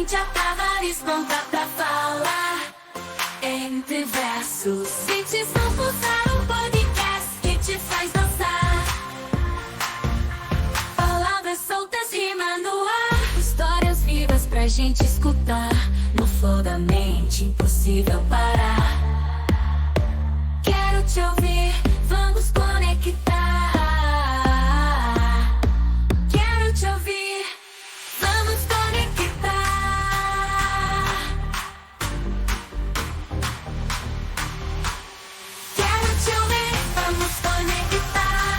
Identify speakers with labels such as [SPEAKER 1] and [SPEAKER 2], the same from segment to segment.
[SPEAKER 1] Cíntia Tavares pronta pra falar. Entre versos, Cíntia pulsar um podcast que te faz dançar. Palavras soltas, rima no ar. Histórias vivas pra gente escutar. No flow da mente, impossível parar. Quero te ouvir, vamos conectar. Quero te ouvir, vamos conectar. Quero te ouvir, vamos conectar.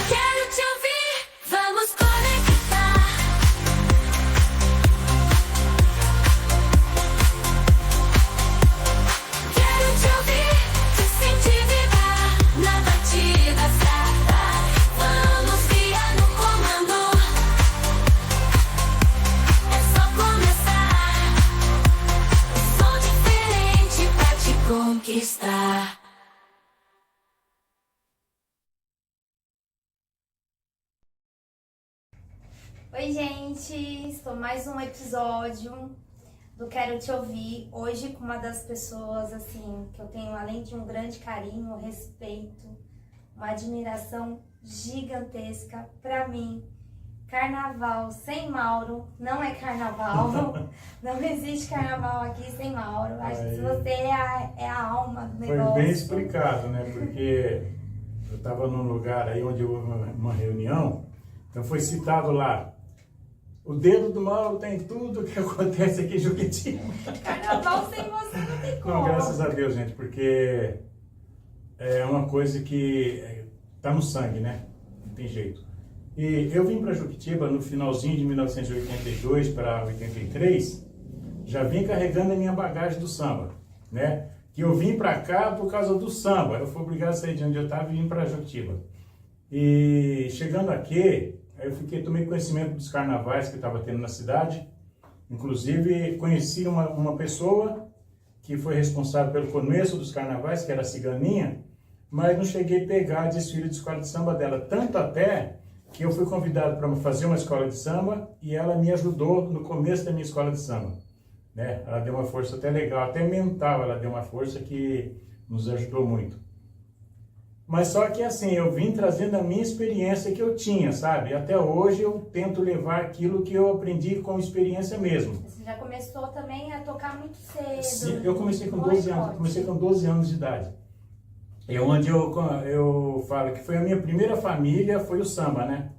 [SPEAKER 1] Quero te ouvir, vamos conectar. Quero te ouvir, te sentir vibrar na batida certa. Vamos guiar no comando. É só começar. Som diferente pra te conquistar.
[SPEAKER 2] Oi, gente! Estou mais um episódio do Quero Te Ouvir. Hoje com uma das pessoas, assim, que eu tenho, além de um grande carinho, respeito, uma admiração gigantesca pra mim. Carnaval sem Mauro não é carnaval. Não existe carnaval aqui sem Mauro. Acho que se você é a alma do negócio.
[SPEAKER 3] Foi bem explicado, né? Porque eu estava num lugar aí onde houve uma reunião, então foi citado lá. O dedo do Mauro tem tudo que acontece aqui em Juquitiba.
[SPEAKER 2] Carnaval sem você não tem como.
[SPEAKER 3] Não, graças a Deus, gente, porque é uma coisa que tá no sangue, né? Não tem jeito. E eu vim para Juquitiba no finalzinho de 1982 para 83, já vim carregando a minha bagagem do samba, né? Que eu vim para cá por causa do samba. Eu fui obrigado a sair de onde eu estava e vim para Juquitiba. E chegando aqui, eu tomei conhecimento dos carnavais que estava tendo na cidade. Inclusive, conheci uma pessoa que foi responsável pelo começo dos carnavais, que era a Ciganinha, mas não cheguei a pegar desfile de escola de samba dela. Tanto até que eu fui convidado para fazer uma escola de samba e ela me ajudou no começo da minha escola de samba, né? Ela deu uma força até legal, até mental, ela deu uma força que nos ajudou muito. Mas só que assim, eu vim trazendo a minha experiência que eu tinha, sabe? Até hoje eu tento levar aquilo que eu aprendi com experiência mesmo.
[SPEAKER 2] Você já começou também a tocar muito cedo.
[SPEAKER 3] Sim, eu comecei com 12 anos, comecei com 12 anos de idade. É onde eu falo que foi a minha primeira família, foi o samba, né?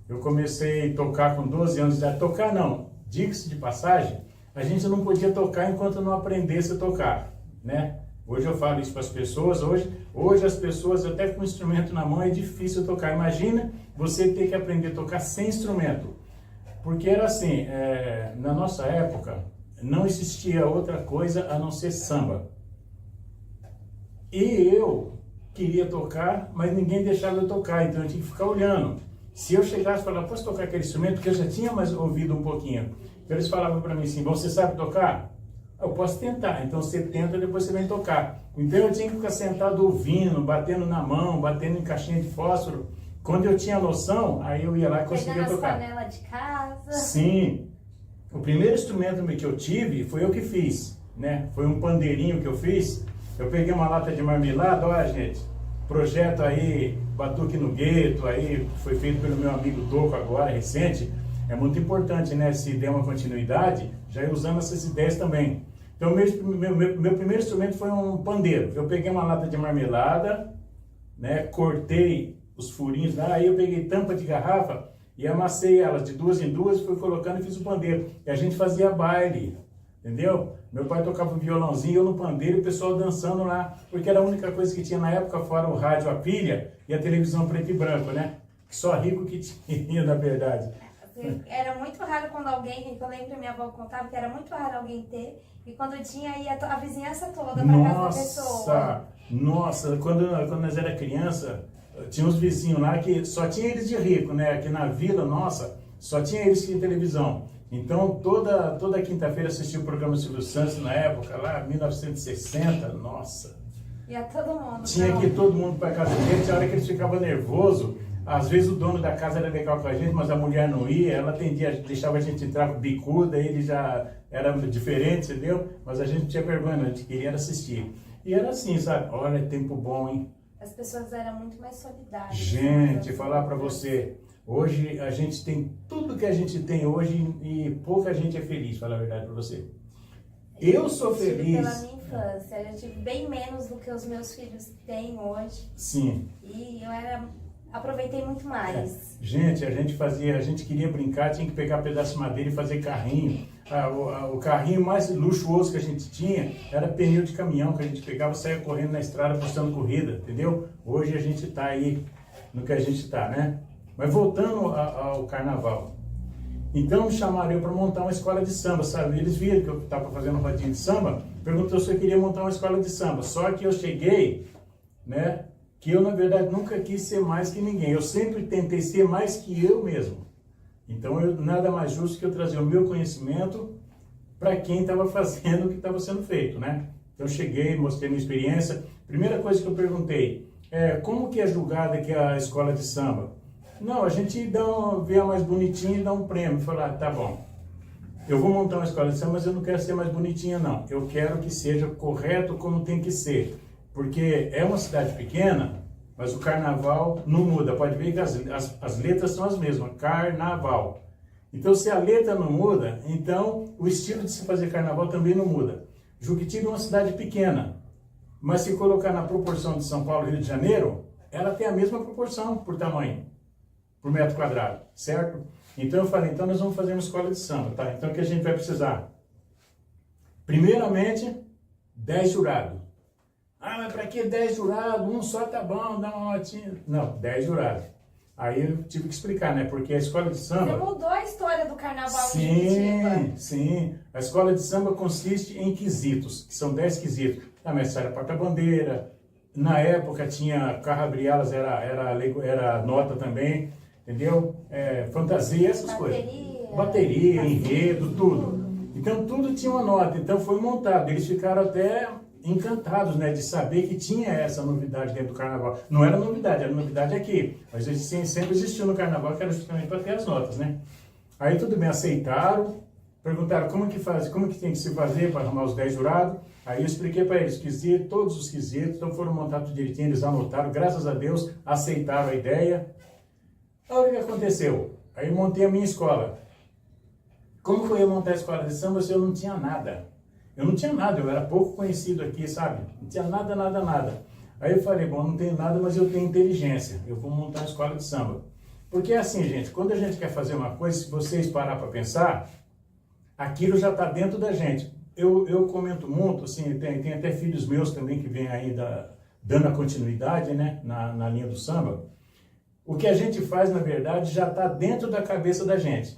[SPEAKER 3] Eu comecei a tocar com 12 anos de idade. Tocar não, diga-se de passagem, a gente não podia tocar enquanto não aprendesse a tocar, né? Hoje eu falo isso para as pessoas, hoje as pessoas até com o instrumento na mão é difícil tocar. Imagina você ter que aprender a tocar sem instrumento. Porque era assim, na nossa época não existia outra coisa a não ser samba. E eu queria tocar, mas ninguém deixava eu tocar, então eu tinha que ficar olhando. Se eu chegasse e falasse, posso tocar aquele instrumento? Que eu já tinha mais ouvido um pouquinho. Então eles falavam para mim assim, você sabe tocar? Eu posso tentar, então você tenta, depois você vem tocar. Então eu tinha que ficar sentado ouvindo, batendo na mão, batendo em caixinha de fósforo. Quando eu tinha noção, aí eu ia lá e conseguia tocar.
[SPEAKER 2] Pegando as panelas de casa.
[SPEAKER 3] Sim. O primeiro instrumento que eu tive foi eu que fiz, né? Foi um pandeirinho que eu fiz. Eu peguei uma lata de marmelada, olha gente, projeto aí, Batuque no Gueto, aí foi feito pelo meu amigo Toco agora, recente. É muito importante, né? Se der uma continuidade, já ir usando essas ideias também. Então, meu primeiro instrumento foi um pandeiro. Eu peguei uma lata de marmelada, né? Cortei os furinhos lá, aí eu peguei tampa de garrafa e amassei elas de duas em duas, fui colocando e fiz o pandeiro. E a gente fazia baile, entendeu? Meu pai tocava o violãozinho, eu no pandeiro e o pessoal dançando lá, porque era a única coisa que tinha na época, fora o rádio a pilha e a televisão preto e branco, né? Só rico que tinha, na verdade.
[SPEAKER 2] Era muito raro quando alguém, eu lembro que minha avó contava que era muito raro alguém ter, e quando tinha, ia a vizinhança toda para casa da pessoa.
[SPEAKER 3] Nossa, quando nós era criança, tinha uns vizinhos lá que só tinha eles de rico, né? Aqui na vila, nossa, só tinha eles que tinham televisão. Então, toda quinta-feira assistia o programa Silvio Santos na época, lá, 1960, nossa.
[SPEAKER 2] Ia todo mundo.
[SPEAKER 3] Tinha que ir todo mundo para casa dele, tinha hora que eles ficavam nervosos. Às vezes o dono da casa era legal com a gente, mas a mulher não ia, ela atendia, deixava a gente entrar com bicuda, ele já era diferente, entendeu? Mas a gente não tinha vergonha, a gente queria assistir. E era assim, sabe? Olha, tempo bom, hein?
[SPEAKER 2] As pessoas eram muito mais solidárias.
[SPEAKER 3] Gente, falar pra você, hoje a gente tem tudo que a gente tem hoje e pouca gente é feliz, falar a verdade pra você. Eu sou feliz.
[SPEAKER 2] Pela minha infância, eu tive bem menos do que os meus filhos têm hoje.
[SPEAKER 3] Sim.
[SPEAKER 2] E aproveitei muito mais.
[SPEAKER 3] Gente, a gente queria brincar, tinha que pegar pedaço de madeira e fazer carrinho. O carrinho mais luxuoso que a gente tinha era pneu de caminhão, que a gente pegava e saia correndo na estrada postando corrida, entendeu? Hoje a gente está aí no que a gente está, né? Mas voltando ao carnaval. Então me chamaram eu para montar uma escola de samba, sabe? Eles viram que eu estava fazendo rodinha de samba, perguntou se eu queria montar uma escola de samba. Só que eu cheguei, né? Que eu, na verdade, nunca quis ser mais que ninguém. Eu sempre tentei ser mais que eu mesmo. Então, nada mais justo que eu trazer o meu conhecimento para quem estava fazendo o que estava sendo feito, né? Então, eu cheguei, mostrei minha experiência. Primeira coisa que eu perguntei como que é julgada aqui a escola de samba? Não, a gente vê a mais bonitinha e dá um prêmio. Falar, tá bom, eu vou montar uma escola de samba, mas eu não quero ser mais bonitinha, não. Eu quero que seja correto como tem que ser. Porque é uma cidade pequena, mas o carnaval não muda. Pode ver que as letras são as mesmas, carnaval. Então, se a letra não muda, então o estilo de se fazer carnaval também não muda. Juquitiba é uma cidade pequena, mas se colocar na proporção de São Paulo e Rio de Janeiro, ela tem a mesma proporção por tamanho, por metro quadrado, certo? Então eu falei, então nós vamos fazer uma escola de samba, tá? Então o que a gente vai precisar? Primeiramente, 10 jurados. Ah, mas para que 10 jurados? Um só tá bom, dá uma notinha. Não, 10 jurados. Aí eu tive que explicar, né? Porque a escola de samba...
[SPEAKER 2] Você mudou a história do carnaval de
[SPEAKER 3] Sim,
[SPEAKER 2] Juquitiba.
[SPEAKER 3] sim. A escola de samba consiste em quesitos, que são 10 quesitos. A mestra porta-bandeira. Na época tinha carro-abrielas, era nota também, entendeu? Fantasia, essas coisas. Bateria, enredo, tudo. Então tudo tinha uma nota, então foi montado. Eles ficaram até encantados, né, de saber que tinha essa novidade dentro do carnaval. Não era novidade, era novidade aqui. Mas sempre existiu no carnaval, que era justamente para ter as notas, né? Aí tudo bem, aceitaram, perguntaram como que tem que se fazer para arrumar os 10 jurados. Aí eu expliquei para eles todos os quesitos, então foram montados direitinho, eles anotaram, graças a Deus, aceitaram a ideia. Olha o que aconteceu. Aí eu montei a minha escola. Como foi eu montar a escola de samba se eu não tinha nada? Eu não tinha nada, eu era pouco conhecido aqui, sabe? Não tinha nada, nada, nada. Aí eu falei, bom, não tenho nada, mas eu tenho inteligência. Eu vou montar uma escola de samba. Porque é assim, gente, quando a gente quer fazer uma coisa, se vocês parar para pensar, aquilo já está dentro da gente. Eu comento muito, assim, tem até filhos meus também que vêm aí dando a continuidade, né, na linha do samba. O que a gente faz, na verdade, já está dentro da cabeça da gente.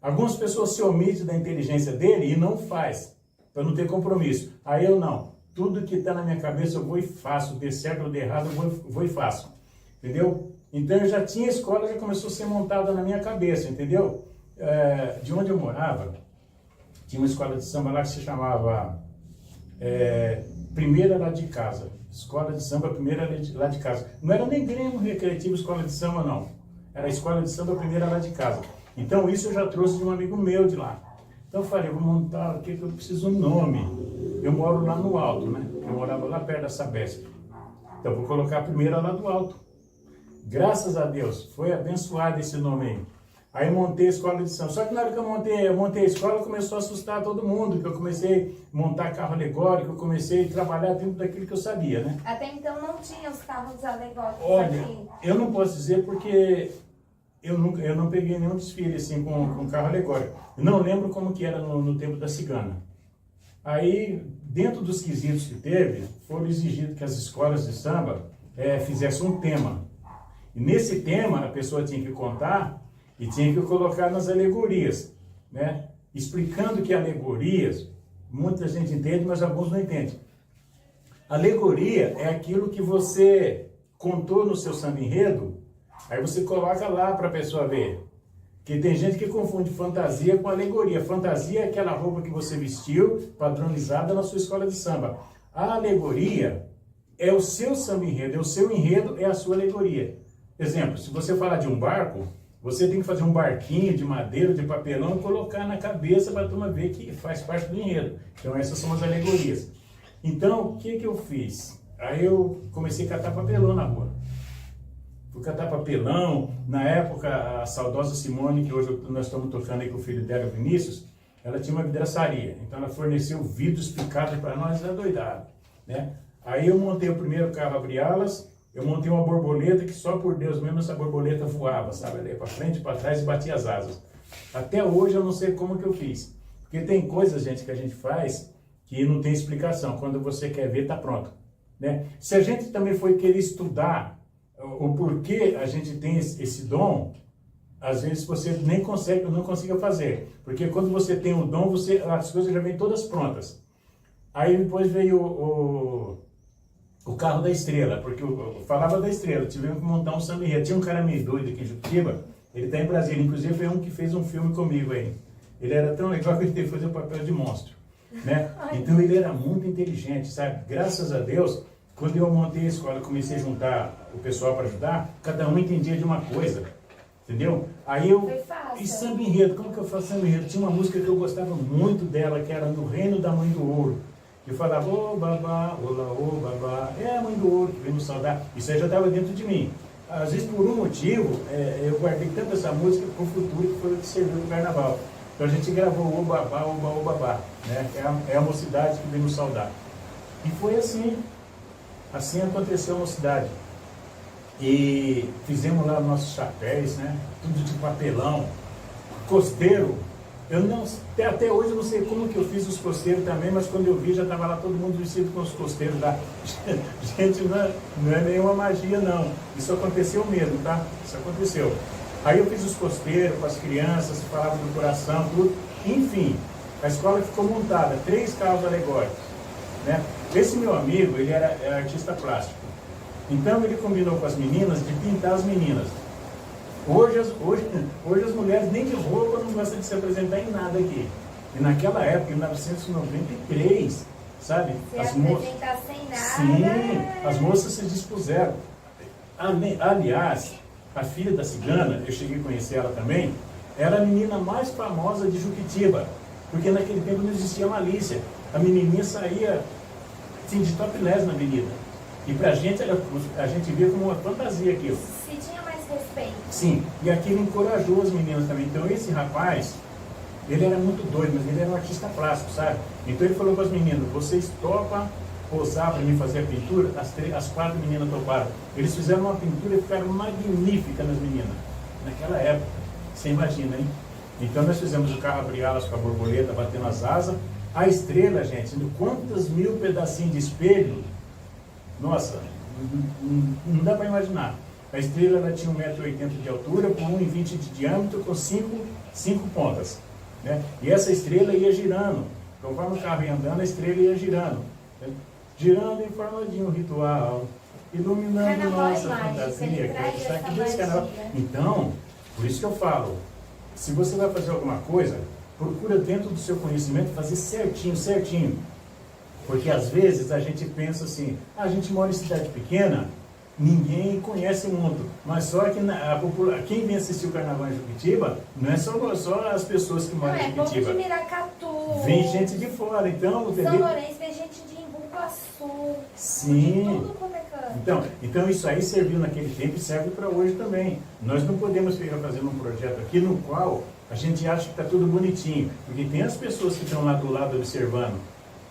[SPEAKER 3] Algumas pessoas se omitem da inteligência dele e não faz, para não ter compromisso. Aí eu não. Tudo que está na minha cabeça eu vou e faço. De certo ou de errado eu vou e faço. Entendeu? Então eu já tinha a escola, já começou a ser montada na minha cabeça, entendeu? De onde eu morava, tinha uma escola de samba lá que se chamava Primeira Lá de Casa. Escola de samba Primeira Lá de Casa. Não era nem Grêmio Recreativo Escola de Samba, não. Era a Escola de Samba Primeira Lá de Casa. Então isso eu já trouxe de um amigo meu de lá. Então eu falei, vou montar aqui que eu preciso de um nome. Eu moro lá no alto, né? Eu morava lá perto da Sabesp. Então vou colocar a Primeira lá do alto. Graças a Deus, foi abençoado esse nome aí. Aí montei a escola de samba. Só que na hora que eu montei a escola, começou a assustar todo mundo. Que eu comecei a montar carro alegórico, eu comecei a trabalhar dentro daquilo que eu sabia, né?
[SPEAKER 2] Até então não tinha os carros alegóricos.
[SPEAKER 3] Olha,
[SPEAKER 2] aqui.
[SPEAKER 3] eu não posso dizer porque eu não peguei nenhum desfile assim com carro alegórico. Eu não lembro como que era no tempo da cigana. Aí, dentro dos quesitos que teve, foram exigidos que as escolas de samba fizessem um tema. E nesse tema, a pessoa tinha que contar e tinha que colocar nas alegorias, né? Explicando que alegorias, muita gente entende, mas alguns não entendem. Alegoria é aquilo que você contou no seu samba enredo, aí você coloca lá para a pessoa ver. Que tem gente que confunde fantasia com alegoria. Fantasia é aquela roupa que você vestiu, padronizada na sua escola de samba. A alegoria é o seu samba enredo, o seu enredo é a sua alegoria. Exemplo, se você falar de um barco, você tem que fazer um barquinho de madeira, de papelão e colocar na cabeça para a turma ver que faz parte do enredo. Então essas são as alegorias. Então, o que eu fiz? Aí eu comecei a catar papelão na rua. Fui catar papelão. Na época, a saudosa Simone, que hoje nós estamos tocando aí com o filho dela, o Vinícius, ela tinha uma vidraçaria. Então ela forneceu vidros picados para nós, era doidado, né? Aí eu montei o primeiro carro, abri alas, eu montei uma borboleta que só por Deus mesmo essa borboleta voava, sabe? Ela ia para frente, para trás e batia as asas. Até hoje eu não sei como que eu fiz. Porque tem coisas, gente, que a gente faz que não tem explicação. Quando você quer ver, tá pronto, né? Se a gente também for querer estudar o porquê a gente tem esse dom, às vezes você nem consegue, não consiga fazer. Porque quando você tem o dom, as coisas já vêm todas prontas. Aí depois veio o carro da estrela, porque eu falava da estrela, tivemos que montar um samba enredo. Tinha um cara meio doido aqui em Juquitiba, ele está em Brasília, inclusive foi um que fez um filme comigo aí. Ele era tão legal que ele teve que fazer o papel de monstro, né? Então ele era muito inteligente, sabe? Graças a Deus, quando eu montei a escola, comecei a juntar o pessoal para ajudar, cada um entendia de uma coisa, entendeu? Aí eu fiz samba enredo. Como que eu faço samba enredo? Tinha uma música que eu gostava muito dela, que era No Reino da Mãe do Ouro. Eu falava, ô babá, olá, ô babá, é a mãe do ouro que vem nos saudar. Isso aí já estava dentro de mim. Às vezes, por um motivo, eu guardei tanto essa música para o futuro, que foi o que serviu no carnaval. Então a gente gravou o babá, o babá, né? É a mocidade que vem nos saudar. E foi assim. Assim aconteceu a mocidade. E fizemos lá nossos chapéus, né? Tudo de papelão. Costeiro. Até hoje eu não sei como que eu fiz os costeiros também, mas quando eu vi já estava lá todo mundo vestido com os costeiros lá. Gente, não é nenhuma magia não. Isso aconteceu mesmo, tá? Isso aconteceu. Aí eu fiz os costeiros com as crianças, falava do coração, tudo. Enfim, a escola ficou montada, 3 carros alegóricos, né? Esse meu amigo, ele era artista plástico. Então ele combinou com as meninas de pintar as meninas. Hoje as mulheres nem de roupa não gostam de se apresentar em nada aqui. E naquela época, em 1993, sabe?
[SPEAKER 2] Se apresentar sem nada.
[SPEAKER 3] Sim, as moças se dispuseram. Aliás, a filha da cigana, eu cheguei a conhecer ela também, era a menina mais famosa de Juquitiba. Porque naquele tempo não existia malícia. A menininha saía assim, de topless na avenida. E pra gente, a gente via como uma fantasia aquilo.
[SPEAKER 2] Se tinha mais respeito.
[SPEAKER 3] Sim, e aquilo encorajou as meninas também. Então esse rapaz, ele era muito doido, mas ele era um artista plástico, sabe? Então ele falou para as meninas, vocês topam posar para mim fazer a pintura? As 4 meninas toparam. Eles fizeram uma pintura e ficaram magnífica nas meninas. Naquela época, você imagina, hein? Então nós fizemos o carro abrir alas com a borboleta, batendo as asas. A estrela, gente, quantos mil pedacinhos de espelho. Nossa, não dá para imaginar. A estrela ela tinha 1,80 m de altura, por 1,20 m de diâmetro, com 5 pontas, né? E essa estrela ia girando. Conforme o carro ia andando, a estrela ia girando. Né? Girando em forma de um ritual, iluminando
[SPEAKER 2] Carnaval
[SPEAKER 3] nossa fantasia. Então, por isso que eu falo, se você vai fazer alguma coisa, procura dentro do seu conhecimento fazer certinho, certinho. Porque às vezes a gente pensa assim, a gente mora em cidade pequena, ninguém conhece muito, mas só que quem vem assistir o carnaval em Juquitiba, não é só as pessoas que moram em Juquitiba.
[SPEAKER 2] Povo de Miracatu.
[SPEAKER 3] Vem gente de fora, então...
[SPEAKER 2] São Lourenço, vem gente de Imbuguaçu.
[SPEAKER 3] Sim.
[SPEAKER 2] De tudo como é canto.
[SPEAKER 3] Então isso aí serviu naquele tempo e serve para hoje também. Nós não podemos ficar fazendo um projeto aqui no qual a gente acha que está tudo bonitinho, porque tem as pessoas que estão lá do lado observando,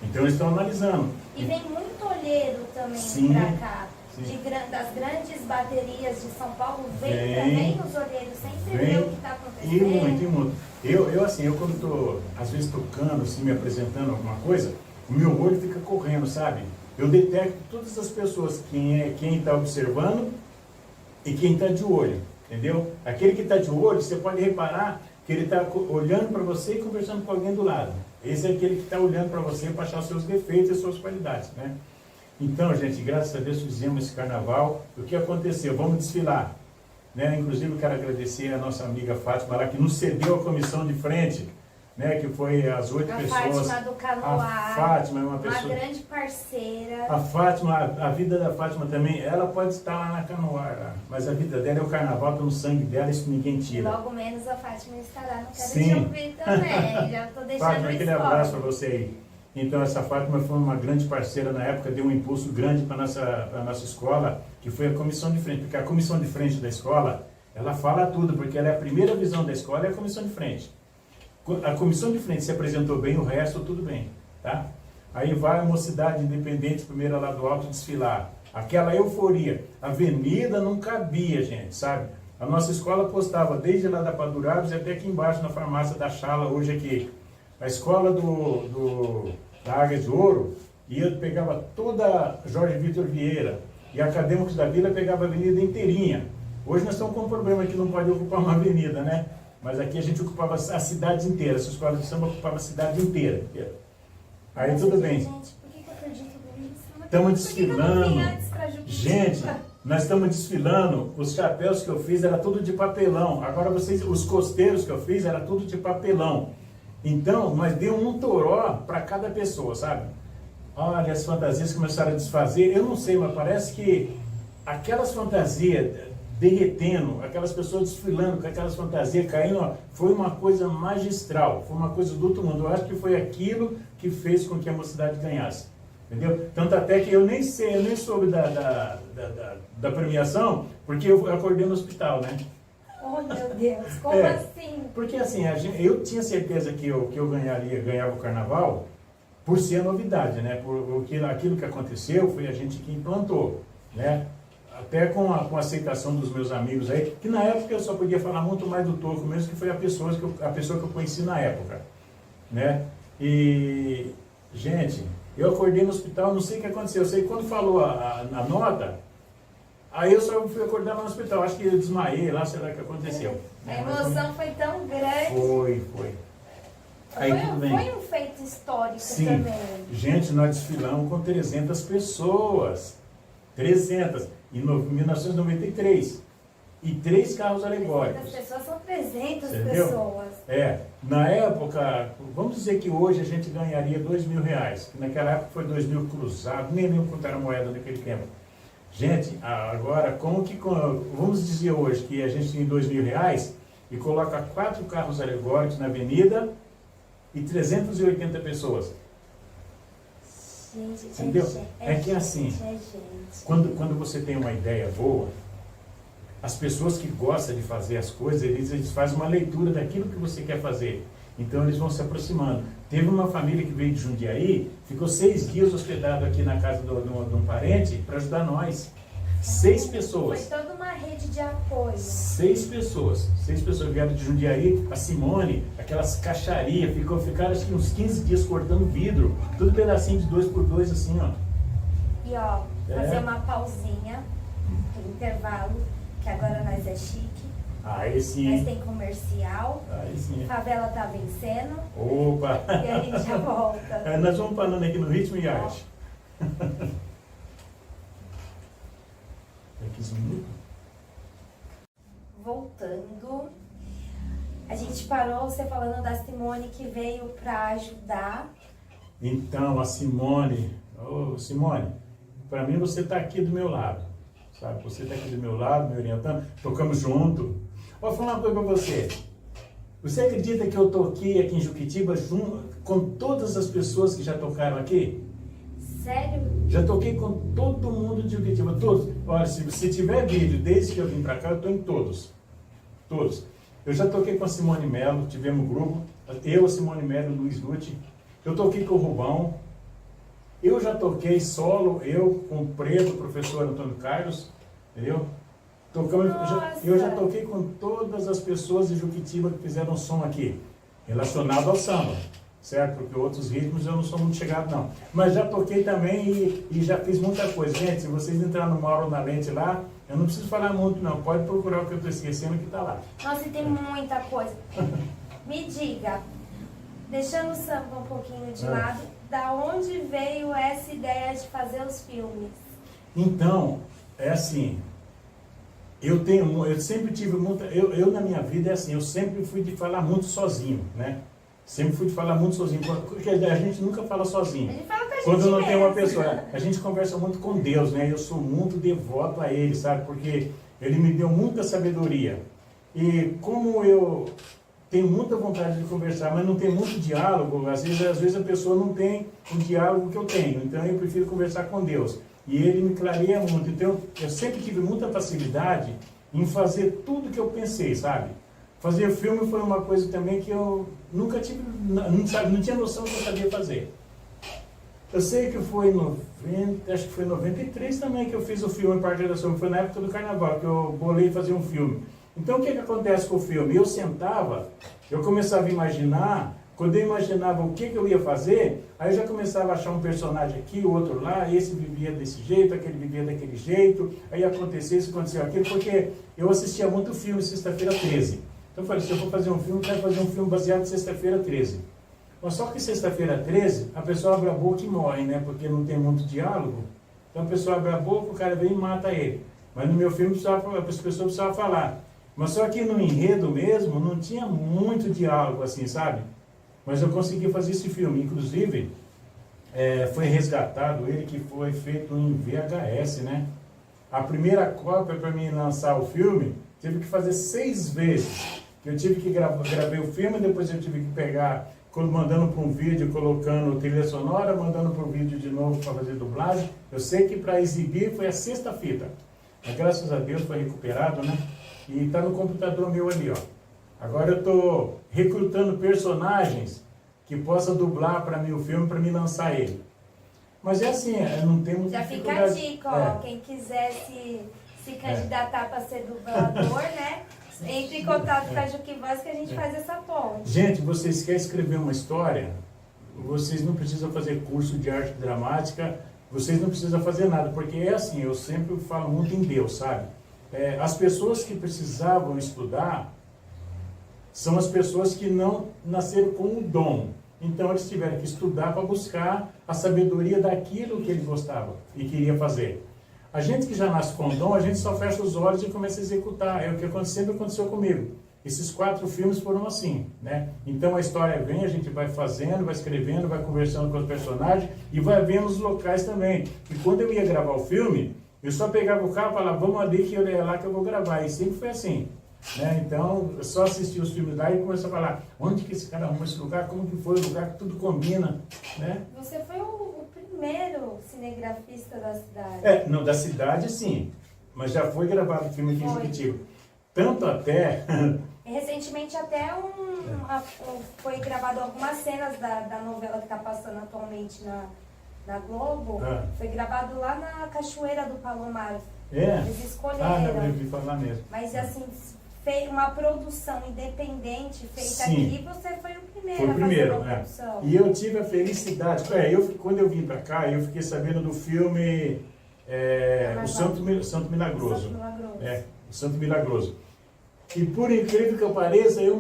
[SPEAKER 3] então eles estão analisando.
[SPEAKER 2] E vem muito olheiro também para cá. Das grandes baterias de São Paulo, vem também os olheiros, sem entender o que está acontecendo.
[SPEAKER 3] E muito. Eu quando estou, às vezes, tocando, assim, me apresentando alguma coisa, o meu olho fica correndo, sabe? Eu detecto todas as pessoas, quem está observando e quem está de olho, entendeu? Aquele que está de olho, você pode reparar que ele está olhando para você e conversando com alguém do lado. Esse é aquele que está olhando para você para achar os seus defeitos e as suas qualidades, né? Então, gente, graças a Deus fizemos esse carnaval. O que aconteceu? Vamos desfilar, né? Inclusive, eu quero agradecer a nossa amiga Fátima lá, que nos cedeu a comissão de frente. né, que foi as 8
[SPEAKER 2] A
[SPEAKER 3] pessoas.
[SPEAKER 2] Fátima do Canoar.
[SPEAKER 3] A Fátima é uma pessoa.
[SPEAKER 2] Uma grande parceira.
[SPEAKER 3] A Fátima, a vida da Fátima também, ela pode estar lá na Canoar, lá, mas a vida dela é o carnaval, tá no sangue dela, isso ninguém tira.
[SPEAKER 2] Logo menos a Fátima estará no Quero
[SPEAKER 3] Sim.
[SPEAKER 2] Te Ouvir também. Já tô deixando
[SPEAKER 3] Fátima, aquele
[SPEAKER 2] spoiler.
[SPEAKER 3] abraço para você aí. Então, essa Fátima foi uma grande parceira na época, deu um impulso grande para a nossa escola, que foi a comissão de frente, porque a comissão de frente da escola, ela fala tudo, porque ela é a primeira visão da escola, é a comissão de frente. A comissão de frente se apresentou bem, o resto tudo bem, tá? Aí vai a mocidade independente, primeira lá do alto, desfilar. Aquela euforia. A avenida não cabia, gente, sabe? A nossa escola postava desde lá da Padurados até aqui embaixo na farmácia da Chala, hoje aqui. A escola da Águia de Ouro pegava toda Jorge Vitor Vieira. E a Acadêmicos da Vila pegava a avenida inteirinha. Hoje nós estamos com um problema que não pode ocupar uma avenida, né? Mas aqui a gente ocupava a cidade inteira. Essa escola de samba ocupava a cidade inteira. Aí tudo bem.
[SPEAKER 2] Gente, por que eu perdi tudo isso?
[SPEAKER 3] Estamos desfilando.
[SPEAKER 2] Por que eu não vim antes pra Juquitiba?
[SPEAKER 3] Gente, nós estamos desfilando. Os chapéus que eu fiz era tudo de papelão. Agora vocês, os costeiros que eu fiz era tudo de papelão. Então, nós demos um toró para cada pessoa, sabe? Olha, as fantasias começaram a desfazer. Eu não sei, mas parece que aquelas fantasias derretendo, aquelas pessoas desfilando com aquelas fantasias caindo, ó, foi uma coisa magistral, foi uma coisa do outro mundo. Eu acho que foi aquilo que fez com que a mocidade ganhasse, entendeu? Tanto até que eu nem sei, eu nem soube da premiação, porque eu acordei no hospital, né?
[SPEAKER 2] Oh, meu Deus, como
[SPEAKER 3] É,
[SPEAKER 2] assim?
[SPEAKER 3] Porque assim, eu tinha certeza que eu ganhava o carnaval por ser a novidade, né? Porque aquilo que aconteceu foi a gente que implantou, né? Até com a aceitação dos meus amigos aí, que na época eu só podia falar muito mais do Toco mesmo, que foi a pessoa que eu conheci na época, né? E, gente, eu acordei no hospital, não sei o que aconteceu, eu sei que quando falou a nota, aí eu só fui acordar no hospital, acho que eu desmaiei lá, sei lá o que aconteceu.
[SPEAKER 2] A emoção foi tão grande.
[SPEAKER 3] Foi. Aí tudo bem.
[SPEAKER 2] Foi um feito histórico
[SPEAKER 3] Sim.
[SPEAKER 2] também.
[SPEAKER 3] Gente, nós desfilamos com 300 pessoas. 300. Em 1993. E 3 carros
[SPEAKER 2] 300
[SPEAKER 3] alegóricos.
[SPEAKER 2] pessoas são 300
[SPEAKER 3] Entendeu?
[SPEAKER 2] pessoas.
[SPEAKER 3] Na época, vamos dizer que hoje a gente ganharia R$2.000. Que naquela época foi 2.000 cruzado, nem lembro quanto era a moeda naquele tempo. Gente, agora, vamos dizer hoje que a gente tem R$2.000 e coloca 4 carros alegóricos na avenida e 380 pessoas.
[SPEAKER 2] Gente,
[SPEAKER 3] Entendeu? É que assim,
[SPEAKER 2] gente.
[SPEAKER 3] quando você tem uma ideia boa, as pessoas que gostam de fazer as coisas, eles fazem uma leitura daquilo que você quer fazer. Então eles vão se aproximando. Teve uma família que veio de Jundiaí, ficou 6 dias hospedado aqui na casa de um parente para ajudar nós. 6 pessoas.
[SPEAKER 2] Foi toda uma rede de apoio.
[SPEAKER 3] 6 pessoas. 6 pessoas vieram de Jundiaí. A Simone, aquelas caixarias, ficaram acho que uns 15 dias cortando vidro. Tudo pedacinho de 2x2 assim, ó.
[SPEAKER 2] E ó, fazer
[SPEAKER 3] É.
[SPEAKER 2] uma pausinha, intervalo, que agora nós é chique.
[SPEAKER 3] Aí
[SPEAKER 2] Nós
[SPEAKER 3] sim.
[SPEAKER 2] tem comercial.
[SPEAKER 3] Aí sim.
[SPEAKER 2] Favela tá vencendo.
[SPEAKER 3] Opa!
[SPEAKER 2] E a gente já volta.
[SPEAKER 3] Nós vamos falando aqui no Ritmo e Arte. Daqui 15 minutos.
[SPEAKER 2] Voltando. A gente parou você falando da Simone que veio para ajudar.
[SPEAKER 3] Então, a Simone, Simone, para mim você está aqui do meu lado, sabe? Você está aqui do meu lado, me orientando, tocamos junto. Vou falar uma coisa para você. Você acredita que eu toquei aqui em Juquitiba junto com todas as pessoas que já tocaram aqui?
[SPEAKER 2] Sério?
[SPEAKER 3] Já toquei com todo mundo de Juquitiba, todos. Olha, se tiver vídeo desde que eu vim para cá, eu estou em todos. Todos. Eu já toquei com a Simone Melo, tivemos grupo. Eu, a Simone Melo e o Luiz Nutti. Eu toquei com o Rubão. Eu já toquei solo, eu com o Preto, o professor Antônio Carlos. Entendeu? Eu já toquei com todas as pessoas de Juquitiba que fizeram som aqui, relacionado ao samba. Certo? Porque outros ritmos eu não sou muito chegado, não. Mas já toquei também e já fiz muita coisa. Gente, se vocês entrarem no Mauro na Lente lá, eu não preciso falar muito, não. Pode procurar o que eu estou esquecendo que está lá.
[SPEAKER 2] Nossa, e tem muita coisa. Me diga, deixando o samba um pouquinho de lado, da onde veio essa ideia de fazer os filmes?
[SPEAKER 3] Então, é assim, eu sempre tive muita... Eu na minha vida é assim, eu sempre fui de falar muito sozinho, né? Sempre fui de falar muito sozinho, porque a gente nunca fala sozinho.
[SPEAKER 2] A gente fala com a gente
[SPEAKER 3] Quando não tem uma
[SPEAKER 2] mesmo.
[SPEAKER 3] pessoa, a gente conversa muito com Deus, né? Eu sou muito devoto a Ele, sabe? Porque Ele me deu muita sabedoria. E como eu tenho muita vontade de conversar, mas não tem muito diálogo, às vezes a pessoa não tem o diálogo que eu tenho. Então eu prefiro conversar com Deus. E Ele me clareia muito. Então eu sempre tive muita facilidade em fazer tudo que eu pensei, sabe? Fazer filme foi uma coisa também que eu nunca tive, não tinha noção que eu sabia fazer. Eu sei que foi em 90, acho que foi em 93 também que eu fiz o filme Parque da Sombra, foi na época do Carnaval que eu bolei fazer um filme. Então o que acontece com o filme? Eu sentava, eu começava a imaginar, quando eu imaginava o que eu ia fazer, aí eu já começava a achar um personagem aqui, o outro lá, esse vivia desse jeito, aquele vivia daquele jeito, aí acontecia isso, aconteceu aquilo, porque eu assistia muito filme Sexta-feira 13. Então eu falei, se eu for fazer um filme, eu quero fazer um filme baseado em Sexta-feira 13. Mas só que Sexta-feira 13, a pessoa abre a boca e morre, né? Porque não tem muito diálogo. Então a pessoa abre a boca, o cara vem e mata ele. Mas no meu filme as pessoas precisavam falar. Mas só que no enredo mesmo, não tinha muito diálogo assim, sabe? Mas eu consegui fazer esse filme. Inclusive, foi resgatado ele que foi feito em VHS, né? A primeira cópia para mim lançar o filme, tive que fazer 6 vezes. Eu tive que gravei o filme, depois eu tive que pegar, mandando para um vídeo, colocando trilha sonora, mandando para o vídeo de novo para fazer dublagem. Eu sei que para exibir foi a 6ª fita. Mas graças a Deus foi recuperado, né? E está no computador meu ali, ó. Agora eu estou recrutando personagens que possam dublar para mim o filme, para me lançar ele. Mas é assim, não tem muita
[SPEAKER 2] Já fica
[SPEAKER 3] dificuldade.
[SPEAKER 2] a dica, ó. Quem quiser se candidatar para ser dublador, né? Entre em contato com a Juquivoz que a gente faz essa ponte.
[SPEAKER 3] Gente, vocês querem escrever uma história? Vocês não precisam fazer curso de arte dramática, vocês não precisam fazer nada, porque é assim, eu sempre falo muito em Deus, sabe? As pessoas que precisavam estudar são as pessoas que não nasceram com o dom. Então eles tiveram que estudar para buscar a sabedoria daquilo que ele gostava e queria fazer. A gente que já nasce com dom, a gente só fecha os olhos e começa a executar. É o que sempre aconteceu comigo. Esses 4 filmes foram assim, né? Então a história vem, a gente vai fazendo, vai escrevendo, vai conversando com os personagens e vai vendo os locais também. E quando eu ia gravar o filme, eu só pegava o carro e falava, vamos ali que é lá que eu vou gravar. E sempre foi assim, né? Então eu só assistia os filmes lá e começava a falar, onde que esse cara arrumou esse lugar, como que foi o lugar, que tudo combina, né?
[SPEAKER 2] Você foi o primeiro cinegrafista da cidade.
[SPEAKER 3] Não, da cidade sim, mas já foi gravado o filme aqui em Juquitiba. Tanto até...
[SPEAKER 2] Recentemente até foi gravado algumas cenas da novela que está passando atualmente na Globo. Foi gravado lá na Cachoeira do Palomar. Eles escolheram.
[SPEAKER 3] Não, eu vi falar mesmo.
[SPEAKER 2] Mas assim, uma produção independente feita aqui, você foi o primeiro
[SPEAKER 3] foi o primeiro,
[SPEAKER 2] a fazer uma produção.
[SPEAKER 3] E eu tive a felicidade, quando eu vim para cá, eu fiquei sabendo do filme o Santo Milagroso. O Santo Milagroso. E por incrível que eu pareça, eu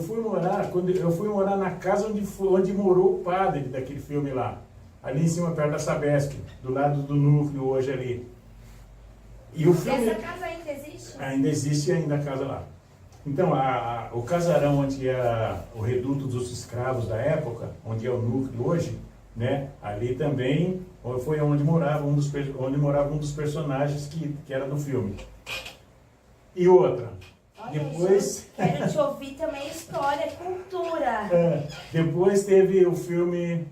[SPEAKER 3] fui morar na casa onde morou o padre daquele filme lá. Ali em cima, perto da Sabesp, do lado do núcleo hoje ali. E o filme...
[SPEAKER 2] Essa casa ainda existe?
[SPEAKER 3] Ainda existe a casa lá. Então, o casarão onde era o reduto dos escravos da época, onde é o núcleo hoje, né? Ali também foi onde morava um dos personagens que era do filme. E outra,
[SPEAKER 2] Olha,
[SPEAKER 3] depois...
[SPEAKER 2] Quero te ouvir também história, cultura.
[SPEAKER 3] Depois teve o filme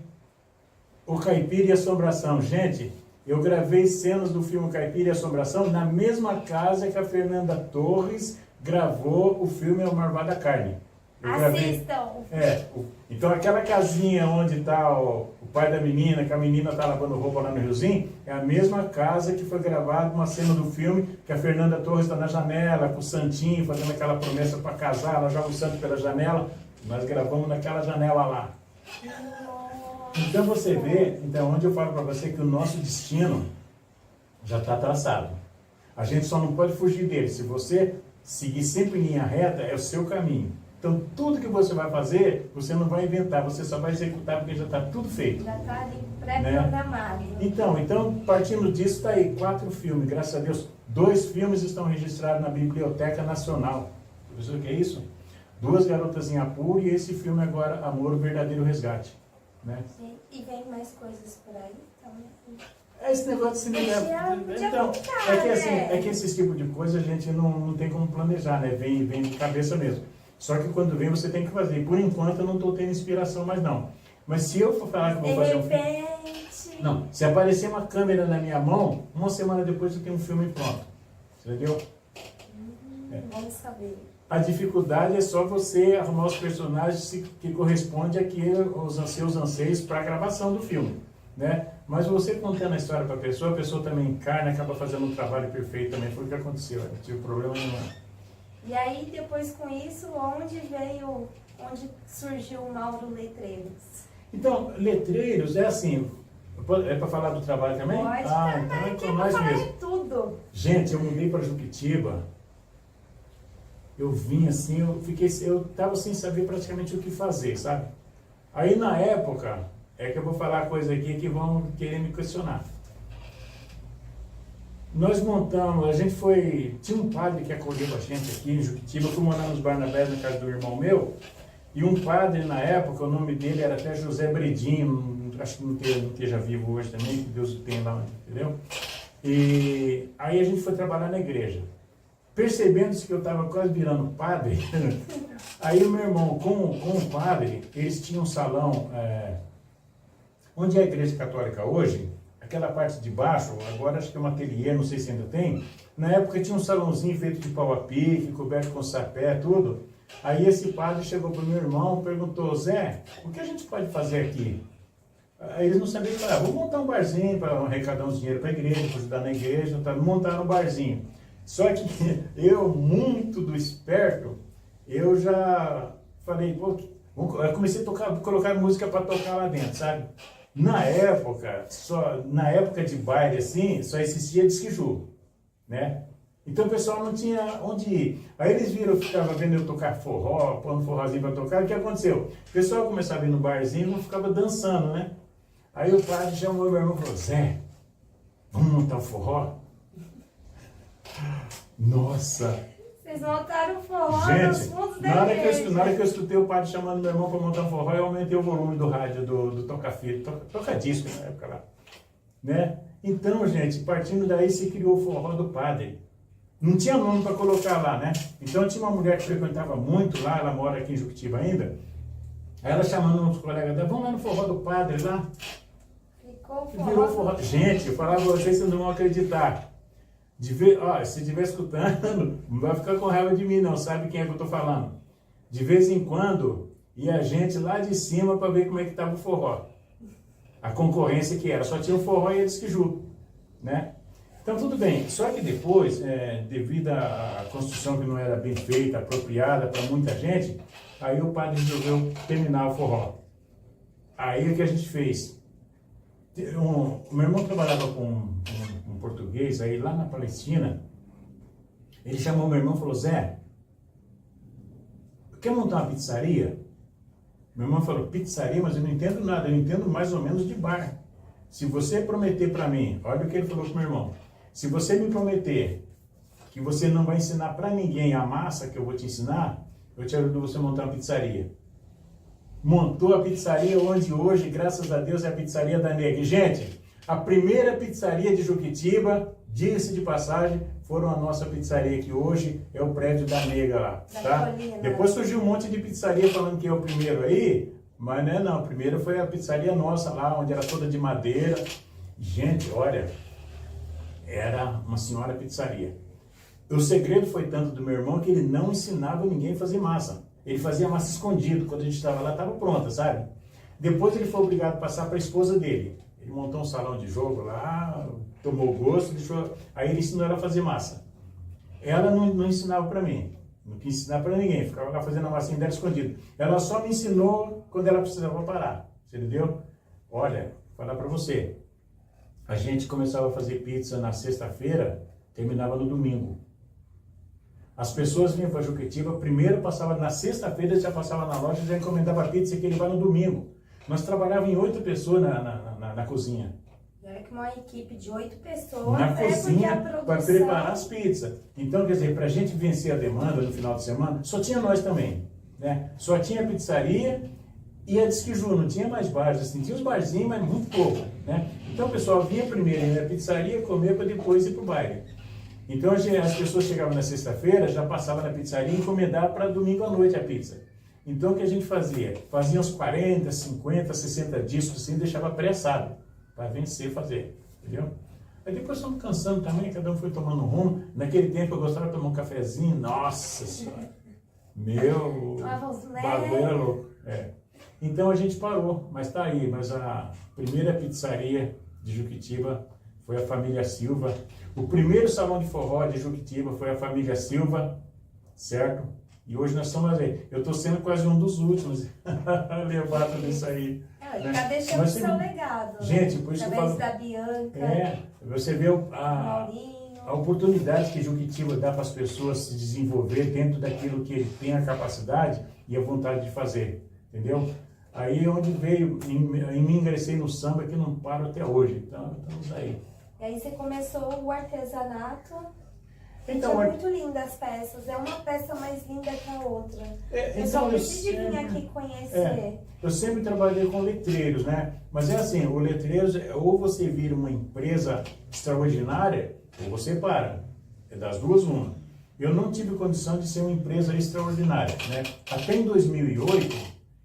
[SPEAKER 3] O Caipira e Assombração. Gente, eu gravei cenas do filme Caipira e Assombração na mesma casa que a Fernanda Torres gravou o filme O Marvada Carne.
[SPEAKER 2] Assistam!
[SPEAKER 3] Então aquela casinha onde está o pai da menina, que a menina está lavando roupa lá no Riozinho, é a mesma casa que foi gravada uma cena do filme, que a Fernanda Torres está na janela, com o Santinho, fazendo aquela promessa para casar, ela joga o santo pela janela, nós gravamos naquela janela lá. Então você vê, onde eu falo para você que o nosso destino já está traçado. A gente só não pode fugir dele. Se você seguir sempre em linha reta, é o seu caminho. Então, tudo que você vai fazer, você não vai inventar, você só vai executar porque já está tudo feito.
[SPEAKER 2] Já está ali pré-programado.
[SPEAKER 3] Né? Então, partindo disso, está aí 4 filmes, graças a Deus. 2 filmes estão registrados na Biblioteca Nacional. Você sabe o que é isso? Duas Garotas em Apuro e esse filme agora, Amor, o Verdadeiro Resgate. Né?
[SPEAKER 2] E vem mais coisas por aí também.
[SPEAKER 3] É esse negócio de cinema. Então, é que assim, é que esses tipos de coisa a gente não tem como planejar, né? Vem de cabeça mesmo. Só que quando vem você tem que fazer. Por enquanto eu não estou tendo inspiração mais não. Mas se eu for falar que eu vou fazer um filme... Não, se aparecer uma câmera na minha mão, uma semana depois eu tenho um filme pronto. Entendeu?
[SPEAKER 2] Vamos saber.
[SPEAKER 3] A dificuldade é só você arrumar os personagens que correspondem aos seus anseios para a gravação do filme, né? Mas você contando a história para a pessoa também encarna, acaba fazendo um trabalho perfeito também. Foi o que aconteceu, não tive problema nenhum.
[SPEAKER 2] E aí, depois com isso, onde surgiu o Mauro Letreiros?
[SPEAKER 3] Então, Letreiros é assim, é para falar do trabalho também?
[SPEAKER 2] Pode,
[SPEAKER 3] Então é com nós mesmo.
[SPEAKER 2] Tudo.
[SPEAKER 3] Gente, eu mudei para Juquitiba, eu vim assim, eu estava sem saber praticamente o que fazer, sabe? Aí na época, é que eu vou falar coisa aqui que vão querer me questionar. Nós montamos, tinha um padre que acolheu a gente aqui em Juquitiba, eu fui morar nos Barnabés na casa do irmão meu, e um padre na época, o nome dele era até José Bredinho, acho que não esteja vivo hoje também, que Deus o tem lá, entendeu? E aí a gente foi trabalhar na igreja. Percebendo-se que eu estava quase virando padre, aí o meu irmão, com o padre, eles tinham um salão, onde é a igreja católica hoje, aquela parte de baixo, agora acho que é um ateliê, não sei se ainda tem, na época tinha um salãozinho feito de pau a pique, coberto com sapé, tudo. Aí esse padre chegou para o meu irmão e perguntou, Zé, o que a gente pode fazer aqui? Aí eles não sabiam falar, vou montar um barzinho para arrecadar uns dinheiro para a igreja, para ajudar na igreja, montaram um barzinho. Só que eu, muito do esperto, eu já falei, pô, eu comecei a colocar música para tocar lá dentro, sabe? Na época de baile assim, só existia disque-jogo, né? Então o pessoal não tinha onde ir. Aí eles viram, ficava vendo eu tocar forró, pondo forrozinho para tocar, o que aconteceu? O pessoal começava a ir no barzinho e não ficava dançando, né? Aí o padre chamou meu irmão e falou, Zé, vamos montar um forró? Nossa!
[SPEAKER 2] Vocês montaram forró nos fundos da
[SPEAKER 3] igreja. Na hora que eu escutei o padre chamando meu irmão para montar um forró, eu aumentei o volume do rádio do toca-fita, toca-disco na época lá. Né? Então, gente, partindo daí se criou o forró do padre. Não tinha nome para colocar lá, né? Então tinha uma mulher que frequentava muito lá, ela mora aqui em Juquitiba ainda. Aí ela chamando uns colegas dela, vamos lá no forró do padre lá.
[SPEAKER 2] Ficou forró.
[SPEAKER 3] Virou forró. Gente, eu falava pra vocês não vão acreditar. Se estiver escutando, não vai ficar com raiva de mim não, sabe quem é que eu estou falando? De vez em quando, ia gente lá de cima para ver como é que estava o forró. A concorrência que era, só tinha o forró e a disque-ju, né? Então tudo bem, só que depois, devido à construção que não era bem feita, apropriada para muita gente, aí o padre resolveu terminar o forró. Aí o que a gente fez? O meu irmão trabalhava com um português aí lá na Palestina. Ele chamou meu irmão e falou, Zé, quer montar uma pizzaria? Meu irmão falou, pizzaria? Mas eu não entendo nada, eu entendo mais ou menos de bar. Se você prometer para mim, olha o que ele falou pro meu irmão, se você me prometer que você não vai ensinar para ninguém a massa que eu vou te ensinar, eu te ajudo você a montar uma pizzaria. Montou a pizzaria onde hoje, graças a Deus, é a pizzaria da Nega. E, gente, a primeira pizzaria de Juquitiba, diga-se de passagem, foram a nossa pizzaria, que hoje é o prédio da Nega lá, tá? Depois surgiu um monte de pizzaria falando que é o primeiro aí, mas não, o primeiro foi a pizzaria nossa lá, onde era toda de madeira. Gente, olha, era uma senhora pizzaria. O segredo foi tanto do meu irmão que ele não ensinava ninguém a fazer massa. Ele fazia massa escondido, quando a gente estava lá, estava pronta, sabe? Depois ele foi obrigado a passar para a esposa dele. Ele montou um salão de jogo lá, tomou gosto, aí ele ensinou ela a fazer massa. Ela não ensinava para mim, não quis ensinar para ninguém, ficava lá fazendo a massinha dela escondida. Ela só me ensinou quando ela precisava parar, você entendeu? Olha, vou falar para você, a gente começava a fazer pizza na sexta-feira, terminava no domingo. As pessoas vinham para Juquitiba, primeiro passava na sexta-feira, já passava na loja, já encomendava a pizza que ele vai no domingo. Nós trabalhávamos em 8 pessoas na cozinha.
[SPEAKER 2] E olha que uma equipe de 8 pessoas
[SPEAKER 3] na cozinha para preparar as
[SPEAKER 2] produção...
[SPEAKER 3] pizzas. Então, quer dizer, para a gente vencer a demanda no final de semana, só tinha nós também. né? Só tinha pizzaria e a Disquiju, não tinha mais bares, assim, tinha os barzinhos, mas muito pouco, né? Então o pessoal vinha primeiro na pizzaria comer para depois ir para o baile. Então as pessoas chegavam na sexta-feira, já passavam na pizzaria e encomendavam para domingo à noite a pizza. Então o que a gente fazia? Fazia uns 40, 50, 60 discos assim, deixava pré-assado para vencer fazer, entendeu? Aí depois fomos cansando também, cada um foi tomando um rumo. Naquele tempo eu gostava de tomar um cafezinho, nossa senhora, meu, bagulho era louco. É. Então a gente parou, mas tá aí, mas a primeira pizzaria de Juquitiba foi a família Silva. O primeiro salão de forró de Juquitiba foi a família Silva, certo? E hoje nós estamos aí. Eu estou sendo quase um dos últimos a levar tudo isso aí.
[SPEAKER 2] Né? Tá deixando o seu legado.
[SPEAKER 3] Gente, por isso que eu falo.
[SPEAKER 2] Da Bianca.
[SPEAKER 3] Você vê a oportunidade que Juquitiba dá para as pessoas se desenvolver dentro daquilo que ele tem a capacidade e a vontade de fazer, entendeu? Aí onde veio, em mim ingressei no samba que não paro até hoje, então estamos aí.
[SPEAKER 2] E aí você começou o artesanato.
[SPEAKER 3] Então,
[SPEAKER 2] é muito linda as peças, é uma peça mais linda que a outra. Eu
[SPEAKER 3] então,
[SPEAKER 2] só preciso vir aqui conhecer.
[SPEAKER 3] Eu sempre trabalhei com letreiros, né? Mas é assim, o letreiros, ou você vira uma empresa extraordinária, ou você para. É das duas uma. Eu não tive condição de ser uma empresa extraordinária, né? Até em 2008,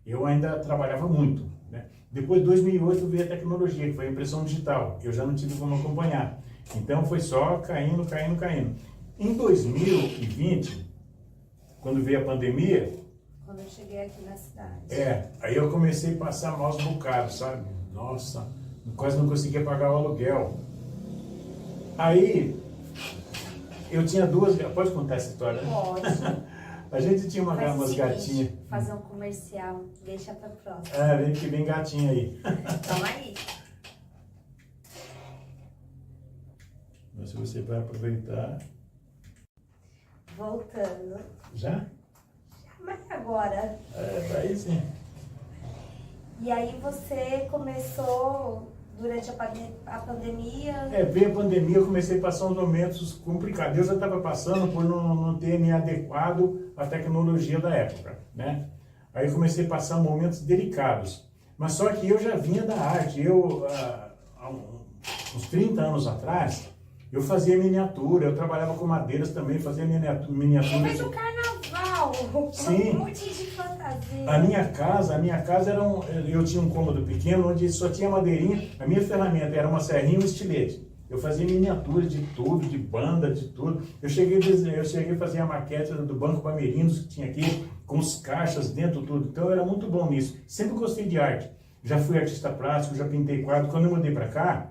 [SPEAKER 3] eu ainda trabalhava muito, né? Depois de 2008 veio a tecnologia, que foi a impressão digital. Eu já não tive como acompanhar. Então foi só caindo. Em 2020, quando veio a pandemia...
[SPEAKER 2] Quando eu cheguei aqui na cidade.
[SPEAKER 3] Aí eu comecei a passar maus bocados, sabe? Nossa, quase não conseguia pagar o aluguel. Aí, eu tinha duas... Pode contar essa história?
[SPEAKER 2] Pode.
[SPEAKER 3] A gente tinha umas gatinhas.
[SPEAKER 2] Fazer um comercial, deixa pra próxima.
[SPEAKER 3] Vem que vem gatinha aí.
[SPEAKER 2] Toma aí.
[SPEAKER 3] Mas se você vai aproveitar...
[SPEAKER 2] Voltando.
[SPEAKER 3] Já?
[SPEAKER 2] Mas agora?
[SPEAKER 3] Aí sim.
[SPEAKER 2] E aí você começou durante a pandemia?
[SPEAKER 3] Veio a pandemia, eu comecei a passar uns momentos complicados. Eu já estava passando por não ter me adequado à tecnologia da época, né? Aí eu comecei a passar momentos delicados. Mas só que eu já vinha da arte. Há uns 30 anos atrás, eu fazia miniatura, eu trabalhava com madeiras também, fazia miniatura.
[SPEAKER 2] Mas o carnaval!
[SPEAKER 3] Sim.
[SPEAKER 2] Um monte de fantasia.
[SPEAKER 3] A minha casa era eu tinha um cômodo pequeno onde só tinha madeirinha. A minha ferramenta era uma serrinha e um estilete. Eu fazia miniatura de tudo, de banda, de tudo. Eu cheguei a fazer a maquete do Banco Bamerinos que tinha aqui, com os caixas dentro, tudo. Então eu era muito bom nisso. Sempre gostei de arte. Já fui artista plástico, já pintei quadro. Quando eu mudei para cá,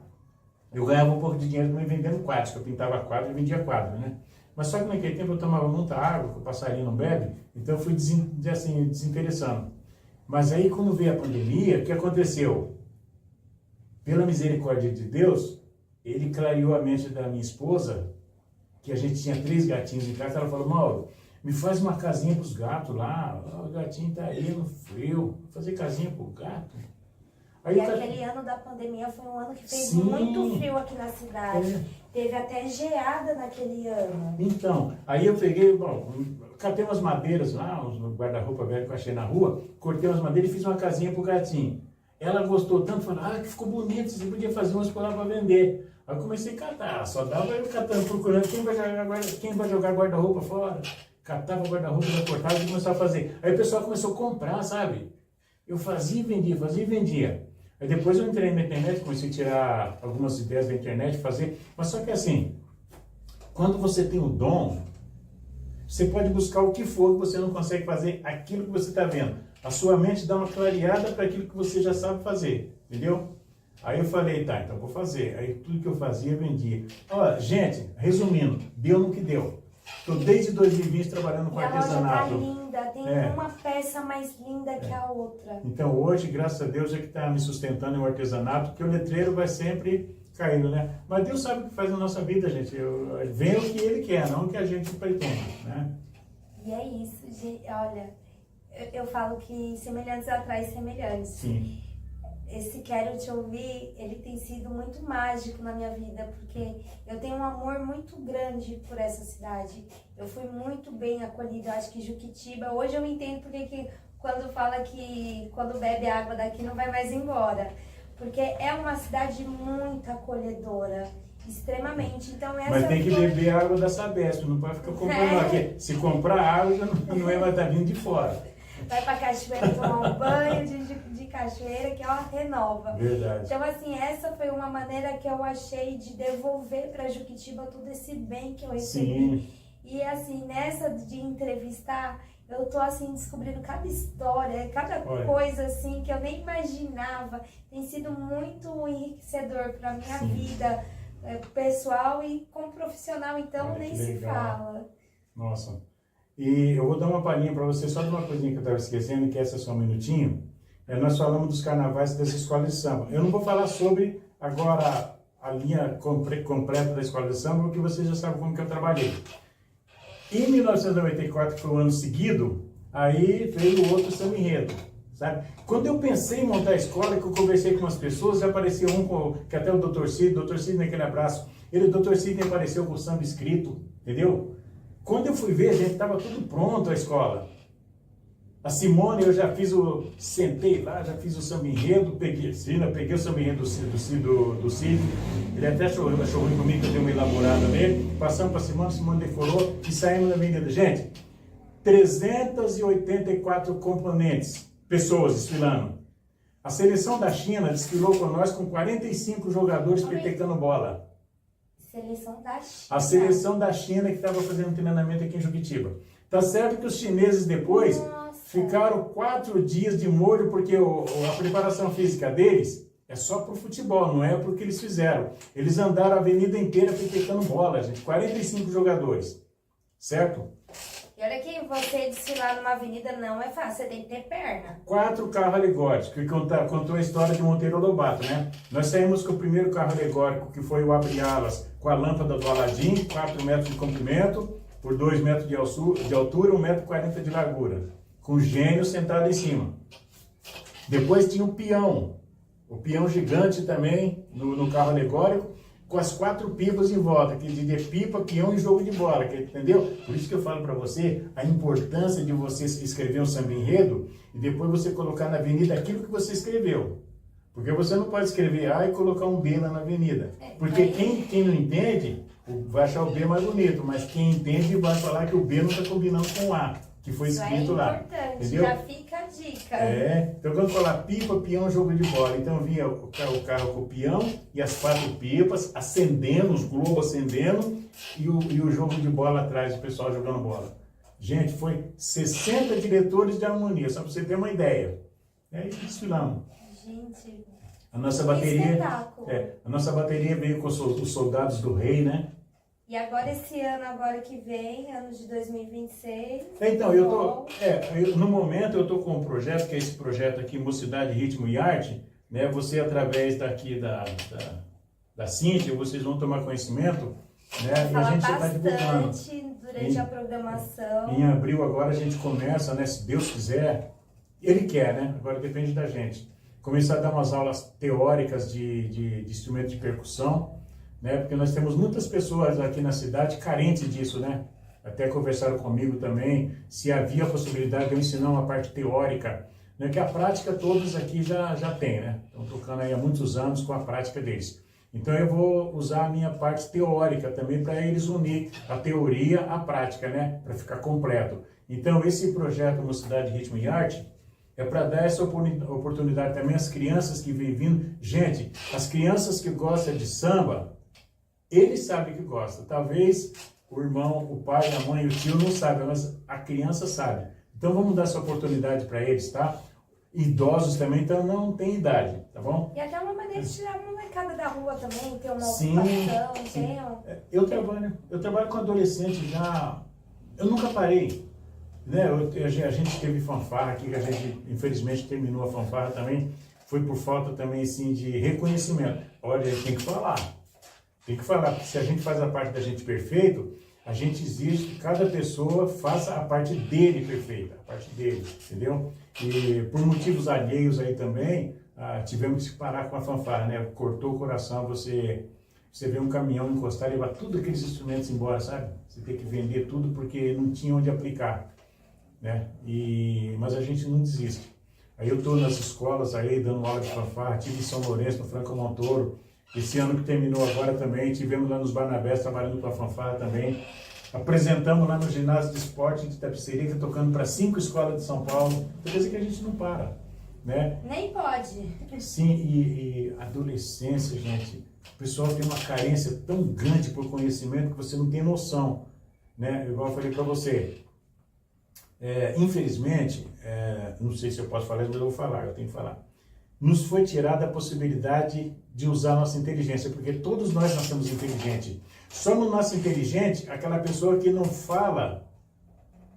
[SPEAKER 3] eu ganhava um pouco de dinheiro também vendendo quadros, que eu pintava quadro e vendia quadro, né? Mas só que naquele tempo eu tomava muita água, que o passarinho não bebe, então eu fui desinteressando. Mas aí quando veio a pandemia, o que aconteceu? Pela misericórdia de Deus, ele clareou a mente da minha esposa, que a gente tinha 3 gatinhos em casa, ela falou, Mauro, me faz uma casinha para os gatos lá, o gatinho tá aí no frio, vou fazer casinha para o gato. Aí
[SPEAKER 2] e aquele ano da pandemia foi um ano que fez muito frio aqui na cidade. Teve até geada naquele ano.
[SPEAKER 3] Então, aí eu peguei, catei umas madeiras lá, um guarda-roupa velho que eu achei na rua, cortei umas madeiras e fiz uma casinha pro gatinho. Ela gostou tanto, falou, que ficou bonito, você podia fazer umas por lá para vender. Aí eu comecei a catar, só dava eu catando, procurando quem vai jogar guarda-roupa fora. Catava guarda-roupa, cortava e começava a fazer. Aí o pessoal começou a comprar, sabe? Eu fazia e vendia. Aí depois eu entrei na internet, comecei a tirar algumas ideias da internet, fazer. Mas só que assim, quando você tem o dom, você pode buscar o que for que você não consegue fazer aquilo que você está vendo. A sua mente dá uma clareada para aquilo que você já sabe fazer, entendeu? Aí eu falei, tá, então vou fazer. Aí tudo que eu fazia, eu vendia. Olha, gente, resumindo, deu no que deu. Estou desde 2020 trabalhando com artesanato.
[SPEAKER 2] A loja tá linda, tem uma peça mais linda que a outra.
[SPEAKER 3] Então hoje, graças a Deus, é que está me sustentando em um artesanato, porque o letreiro vai sempre caindo, né? Mas Deus sabe o que faz na nossa vida, gente. Vem o que Ele quer, não o que a gente pretende, né?
[SPEAKER 2] E é isso, gente. Olha, eu falo que semelhantes atrai semelhantes.
[SPEAKER 3] Sim.
[SPEAKER 2] esse Quero Te Ouvir, ele tem sido muito mágico na minha vida, porque eu tenho um amor muito grande por essa cidade. Eu fui muito bem acolhida, acho que Juquitiba, hoje eu entendo porque que quando fala que quando bebe água daqui não vai mais embora. Porque é uma cidade muito acolhedora, extremamente. Então, essa
[SPEAKER 3] Mas tem que beber água da Sabesp, não pode ficar comprando aqui. Se comprar água, já não é mais tá vindo de fora.
[SPEAKER 2] Vai pra cachoeira tomar um banho de cachoeira, que ela renova.
[SPEAKER 3] Verdade.
[SPEAKER 2] Então, assim, essa foi uma maneira que eu achei de devolver pra Juquitiba todo esse bem que eu recebi.
[SPEAKER 3] Sim.
[SPEAKER 2] E, assim, nessa de entrevistar, eu tô, assim, descobrindo cada história, cada coisa, assim, que eu nem imaginava. Tem sido muito enriquecedor pra minha vida pessoal e como profissional, então nem se fala.
[SPEAKER 3] Nossa. E eu vou dar uma palhinha para você só de uma coisinha que eu estava esquecendo, que essa é só um minutinho. Nós falamos dos carnavais dessa escola de samba. Eu não vou falar sobre agora a linha completa da escola de samba, porque você já sabe como que eu trabalhei. Em 1994, que foi o ano seguido, aí veio o outro samba enredo, sabe? Quando eu pensei em montar a escola, que eu conversei com umas pessoas, já apareceu que até o Dr. Sidney, aquele abraço, o Dr. Sidney apareceu com o samba escrito, entendeu? Quando eu fui ver, gente, estava tudo pronto a escola. A Simone, eu já sentei lá, já fiz o samba enredo, peguei o samba enredo do Cid, ele até achou ruim comigo, que eu dei uma elaborada nele, passamos para a Simone decorou e saímos da avenida. Gente, 384 componentes, pessoas desfilando. A seleção da China desfilou com nós com 45 jogadores petecando bola.
[SPEAKER 2] Seleção da China.
[SPEAKER 3] A seleção da China que estava fazendo treinamento aqui em Juquitiba. Tá certo que os chineses depois ficaram 4 dias de molho, porque a preparação física deles é só pro futebol, não é pro que eles fizeram. Eles andaram a avenida inteira petecando bola, gente. 45 jogadores, certo?
[SPEAKER 2] E olha que você desfilar numa avenida não é fácil, você tem que ter perna. 4
[SPEAKER 3] carros alegóricos, que contou a história de Monteiro Lobato, né? Nós saímos com o primeiro carro alegórico, que foi o Abre-Alas, com a lâmpada do Aladim, 4 metros de comprimento, por 2 metros de altura, 1,40 metro de largura, com o gênio sentado em cima. Depois tinha o peão gigante também, no carro alegórico, com as 4 pipas em volta, que de pipa, peão e jogo de bola, entendeu? Por isso que eu falo para você a importância de você escrever um samba enredo e depois você colocar na avenida aquilo que você escreveu. Porque você não pode escrever A e colocar um B lá na avenida. Porque quem não entende vai achar o B mais bonito, mas quem entende vai falar que o B não está combinando com o A, que foi escrito lá.
[SPEAKER 2] Isso é importante,
[SPEAKER 3] entendeu?
[SPEAKER 2] já fica a dica.
[SPEAKER 3] Então quando falar pipa, peão, jogo de bola, então vinha o carro com o peão e as 4 pipas acendendo, os globos acendendo e o jogo de bola atrás, o pessoal jogando bola. Gente, foi 60 diretores de harmonia, só para você ter uma ideia. É isso que desfilamos.
[SPEAKER 2] Gente,
[SPEAKER 3] a nossa bateria,
[SPEAKER 2] espetáculo.
[SPEAKER 3] A nossa bateria veio com os soldados do rei, né?
[SPEAKER 2] E agora esse ano agora que vem, ano de 2026...
[SPEAKER 3] Então, no momento eu estou com um projeto, que é esse projeto aqui, Mocidade, Ritmo e Arte, né? Você, através daqui da Cíntia, vocês vão tomar conhecimento, né? E a gente está divulgando.
[SPEAKER 2] Durante a programação.
[SPEAKER 3] Em abril agora a gente começa, né? Se Deus quiser, Ele quer, né? Agora depende da gente. Começar a dar umas aulas teóricas de instrumento de percussão, né? Porque nós temos muitas pessoas aqui na cidade carentes disso, né? Até conversaram comigo também, se havia a possibilidade de eu ensinar uma parte teórica, né? Que a prática todos aqui já tem, né? Estão tocando aí há muitos anos com a prática deles. Então eu vou usar a minha parte teórica também para eles unir a teoria à prática, né? Para ficar completo. Então esse projeto Mocidade, Ritmo e Arte é para dar essa oportunidade também às crianças que vêm vindo. Gente, as crianças que gostam de samba, eles sabem que gostam. Talvez o irmão, o pai, a mãe, o tio não sabem, mas a criança sabe. Então vamos dar essa oportunidade para eles, tá? Idosos também, então não tem idade, tá bom?
[SPEAKER 2] E até uma maneira de tirar a molecada da rua também, ter uma
[SPEAKER 3] ocupação, Eu trabalho com adolescente já... Eu nunca parei, né? A gente teve fanfarra aqui, que a gente infelizmente terminou a fanfarra também, foi por falta também, assim, de reconhecimento. Olha, tem que falar, porque se a gente faz a parte da gente perfeito, a gente exige que cada pessoa faça a parte dele perfeita, a parte dele, entendeu? E por motivos alheios aí também, tivemos que parar com a fanfarra, né? Cortou o coração, você vê um caminhão encostar e levar tudo aqueles instrumentos embora, sabe? Você tem que vender tudo porque não tinha onde aplicar, né? Mas a gente não desiste. Aí eu estou nas escolas aí, dando aula de fanfarra, tive em São Lourenço, no Franco Montoro. Esse ano que terminou agora também, tivemos lá nos Barnabés trabalhando com a fanfarra também. Apresentamos lá no ginásio de esporte de Itapecerica, tocando para 5 escolas de São Paulo. Quer dizer que a gente não para, né?
[SPEAKER 2] Nem pode.
[SPEAKER 3] Sim, e adolescência, gente. O pessoal tem uma carência tão grande por conhecimento que você não tem noção, né? Igual eu falei para você. Infelizmente, não sei se eu posso falar isso, mas eu vou falar, eu tenho que falar. Nos foi tirada a possibilidade de usar a nossa inteligência, porque todos nós nascemos inteligentes. Só não nasce inteligente aquela pessoa que não fala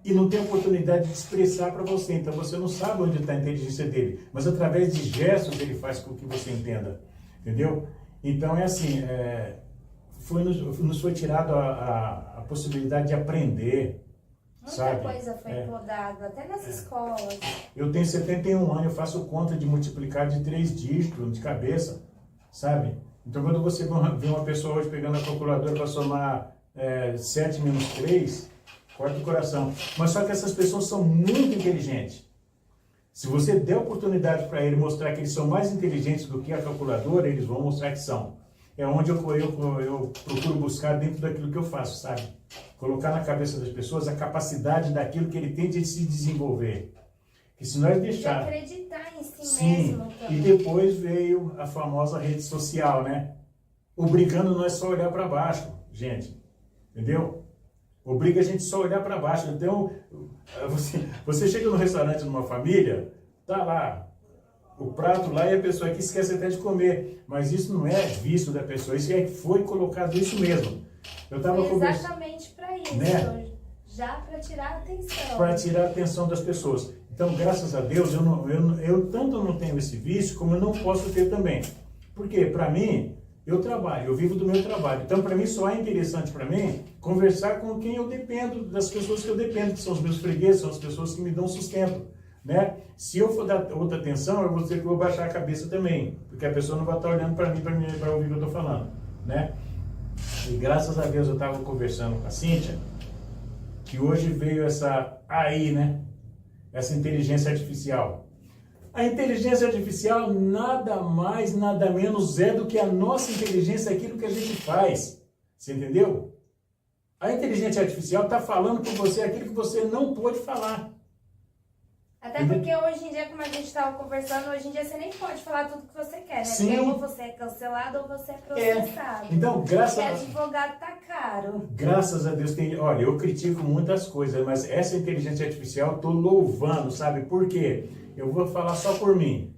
[SPEAKER 3] e não tem oportunidade de expressar para você. Então você não sabe onde está a inteligência dele, mas através de gestos ele faz com que você entenda, entendeu? Então é assim, nos foi tirado a possibilidade de aprender.
[SPEAKER 2] Muita
[SPEAKER 3] sabe?
[SPEAKER 2] coisa foi podada, até nas escolas.
[SPEAKER 3] Eu tenho 71 anos, eu faço conta de multiplicar de 3 dígitos de cabeça, sabe? Então quando você vê uma pessoa hoje pegando a calculadora para somar 7 menos 3, corta o coração. Mas só que essas pessoas são muito inteligentes. Se você der oportunidade para eles mostrar que eles são mais inteligentes do que a calculadora, eles vão mostrar que são. É onde eu procuro buscar dentro daquilo que eu faço, sabe? Colocar na cabeça das pessoas a capacidade daquilo que ele tem de se desenvolver. Que se nós deixarmos...
[SPEAKER 2] De acreditar em si
[SPEAKER 3] Sim,
[SPEAKER 2] mesmo também.
[SPEAKER 3] E depois veio a famosa rede social, né? Obrigando nós só a olhar para baixo, gente. Entendeu? Obriga a gente só a olhar para baixo. Então, você chega no restaurante numa família, tá lá o prato lá e a pessoa aqui esquece até de comer. Mas isso não é vício da pessoa, isso foi colocado isso mesmo. Eu estava
[SPEAKER 2] Foi exatamente para isso,
[SPEAKER 3] né?
[SPEAKER 2] Já para tirar a atenção.
[SPEAKER 3] Para tirar a atenção das pessoas. Então, graças a Deus, eu tanto não tenho esse vício, como eu não posso ter também. Porque, para mim, eu trabalho, eu vivo do meu trabalho. Então, para mim, só é interessante para mim conversar com quem eu dependo, das pessoas que eu dependo, que são os meus fregueses, são as pessoas que me dão sustento, né? Se eu for dar outra atenção, eu vou dizer que eu vou baixar a cabeça também, porque a pessoa não vai estar olhando para mim para ouvir o que eu estou falando, né? E graças a Deus eu estava conversando com a Cíntia, que hoje veio essa AI, né? Essa inteligência artificial. A inteligência artificial nada mais, nada menos é do que a nossa inteligência, aquilo que a gente faz. Você entendeu? A inteligência artificial está falando com você aquilo que você não pôde falar.
[SPEAKER 2] Até porque hoje em dia, como a gente estava conversando, hoje em dia você nem pode falar tudo que você quer, né?
[SPEAKER 3] Sim.
[SPEAKER 2] Porque ou você é cancelado ou você é processado.
[SPEAKER 3] Então, graças
[SPEAKER 2] Porque
[SPEAKER 3] a...
[SPEAKER 2] advogado tá caro.
[SPEAKER 3] Graças a Deus tem... Olha, eu critico muitas coisas, mas essa inteligência artificial eu tô louvando, sabe? Por quê? Eu vou falar só por mim.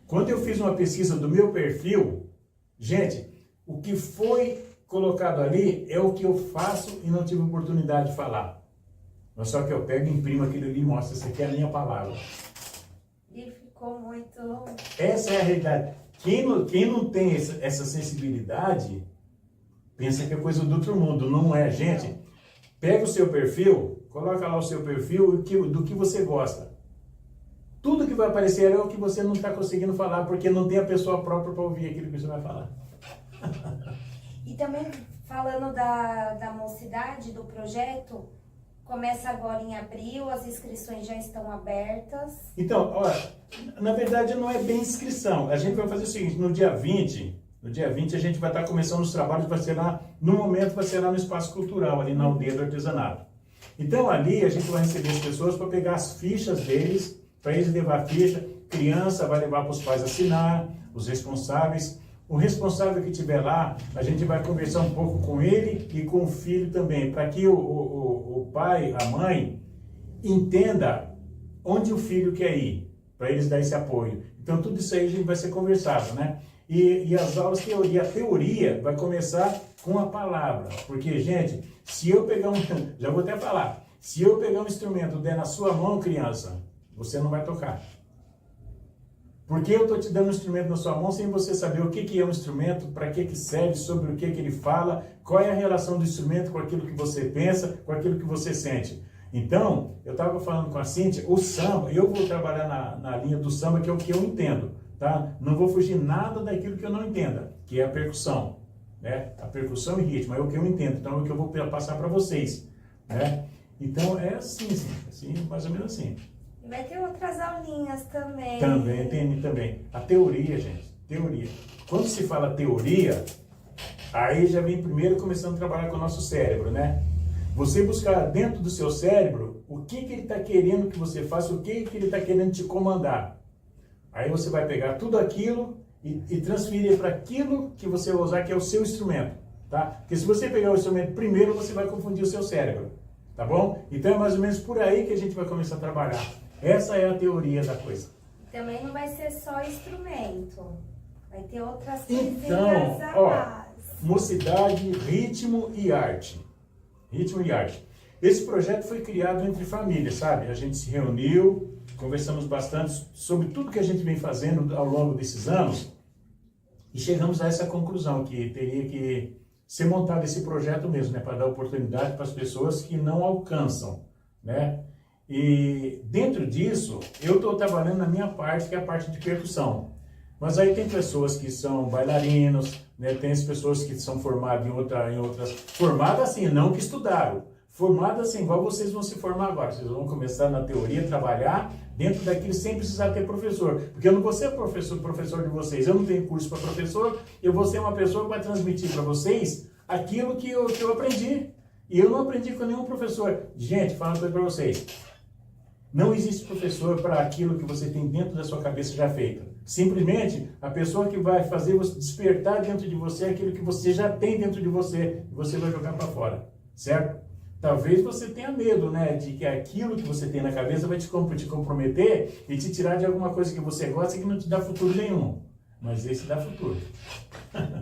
[SPEAKER 3] Quando eu fiz uma pesquisa do meu perfil, gente, o que foi colocado ali é o que eu faço e não tive oportunidade de falar. Mas só que eu pego, imprimo aquilo ali e mostro, essa aqui é a minha palavra.
[SPEAKER 2] E ficou muito...
[SPEAKER 3] Essa é a realidade. Quem não tem essa sensibilidade, pensa que é coisa do outro mundo. Não é, gente. Pega o seu perfil, coloca lá o seu perfil do que você gosta. Tudo que vai aparecer é o que você não está conseguindo falar, porque não tem a pessoa própria para ouvir aquilo que você vai falar.
[SPEAKER 2] E também, falando da mocidade, do projeto... Começa agora em abril, as inscrições já estão abertas.
[SPEAKER 3] Então, olha, na verdade não é bem inscrição. A gente vai fazer o seguinte, no dia 20 a gente vai estar começando os trabalhos, no momento vai ser lá no Espaço Cultural, ali na Aldeia do Artesanato. Então ali a gente vai receber as pessoas para pegar as fichas deles, para eles levar a ficha, criança vai levar para os pais assinar, os responsáveis. O responsável que estiver lá, a gente vai conversar um pouco com ele e com o filho também, para que o pai, a mãe, entenda onde o filho quer ir, para eles dar esse apoio. Então tudo isso aí a gente vai ser conversado, né? E as aulas de teoria, a teoria vai começar com a palavra, porque, gente, se eu pegar já vou até falar, se eu pegar um instrumento e der na sua mão, criança, você não vai tocar. Porque eu estou te dando um instrumento na sua mão sem você saber o que é um instrumento, para que serve, sobre o que ele fala, qual é a relação do instrumento com aquilo que você pensa, com aquilo que você sente. Então, eu estava falando com a Cíntia, o samba, eu vou trabalhar na linha do samba, que é o que eu entendo, tá? Não vou fugir nada daquilo que eu não entenda, que é a percussão, né? A percussão e ritmo é o que eu entendo, então é o que eu vou passar para vocês, né? Então é assim, mais ou menos assim.
[SPEAKER 2] E vai ter outras aulinhas também.
[SPEAKER 3] Também, tem também. A teoria, gente, teoria. Quando se fala teoria, aí já vem primeiro começando a trabalhar com o nosso cérebro, né? Você buscar dentro do seu cérebro o que ele está querendo que você faça, o que ele está querendo te comandar. Aí você vai pegar tudo aquilo e transferir para aquilo que você vai usar, que é o seu instrumento, tá? Porque se você pegar o instrumento primeiro, você vai confundir o seu cérebro, tá bom? Então é mais ou menos por aí que a gente vai começar a trabalhar. Essa é a teoria da coisa.
[SPEAKER 2] Também não vai ser só instrumento, vai ter outras
[SPEAKER 3] Então,
[SPEAKER 2] coisinhas a
[SPEAKER 3] ó,
[SPEAKER 2] mais.
[SPEAKER 3] mocidade, ritmo e arte. Ritmo e arte. Esse projeto foi criado entre famílias, sabe? A gente se reuniu, conversamos bastante sobre tudo que a gente vem fazendo ao longo desses anos e chegamos a essa conclusão, que teria que ser montado esse projeto mesmo, né? Para dar oportunidade para as pessoas que não alcançam, né? E dentro disso, eu estou trabalhando na minha parte, que é a parte de percussão. Mas aí tem pessoas que são bailarinos, né? Tem as pessoas que são formadas em outras... Formadas assim, não que estudaram. Formadas assim, igual vocês vão se formar agora. Vocês vão começar na teoria, trabalhar dentro daquilo sem precisar ter professor. Porque eu não vou ser professor de vocês. Eu não tenho curso para professor. Eu vou ser uma pessoa que vai transmitir para vocês aquilo que eu aprendi. E eu não aprendi com nenhum professor. Gente, fala uma coisa para vocês. Não existe professor para aquilo que você tem dentro da sua cabeça já feito. Simplesmente, a pessoa que vai fazer você despertar dentro de você aquilo que você já tem dentro de você e você vai jogar para fora, certo? Talvez você tenha medo, né, de que aquilo que você tem na cabeça vai te comprometer e te tirar de alguma coisa que você gosta que não te dá futuro nenhum. Mas esse dá futuro.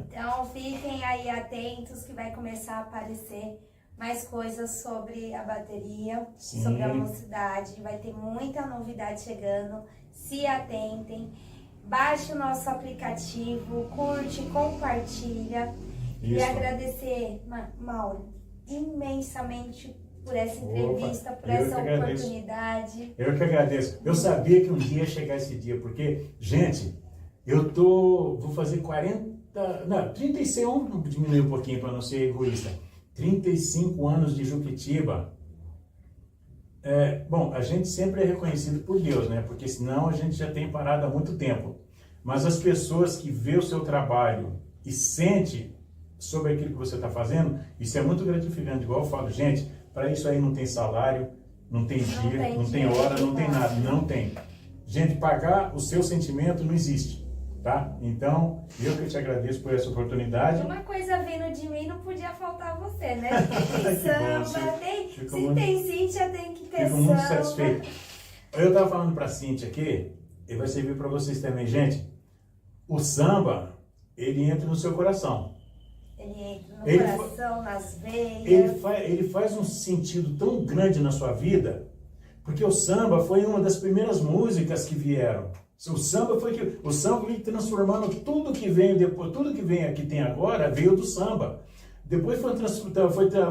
[SPEAKER 2] Então fiquem aí atentos que vai começar a aparecer mais coisas sobre a bateria,
[SPEAKER 3] Sim.
[SPEAKER 2] sobre a mocidade. Vai ter muita novidade chegando. Se atentem. Baixe o nosso aplicativo, curte, compartilha. E agradecer, Mauro, imensamente por essa entrevista, por essa oportunidade.
[SPEAKER 3] Eu que agradeço. Eu sabia que um dia ia chegar esse dia, porque, gente, vou fazer 36, vamos diminuir um pouquinho para não ser egoísta. 35 anos de Juquitiba. Bom, a gente sempre é reconhecido por Deus, né? Porque senão a gente já tem parado há muito tempo. Mas as pessoas que vê o seu trabalho e sente sobre aquilo que você está fazendo, isso é muito gratificante. Igual eu falo, gente, para isso aí não tem salário, não tem dia, não tem hora, não tem nada, não tem. Gente, pagar o seu sentimento não existe, tá? Então, eu que te agradeço por essa oportunidade.
[SPEAKER 2] Uma coisa vindo de mim não podia faltar você, né? Tem samba, tem Cíntia, tem que ter
[SPEAKER 3] samba. Fico muito satisfeito. Eu estava falando para a Cíntia aqui, e vai servir para vocês também, gente. O samba, ele entra no seu coração.
[SPEAKER 2] Ele entra no coração, nas veias.
[SPEAKER 3] Ele faz um sentido tão grande na sua vida, porque o samba foi uma das primeiras músicas que vieram. O samba veio transformando tudo que veio depois, tudo que vem aqui tem agora veio do samba. Depois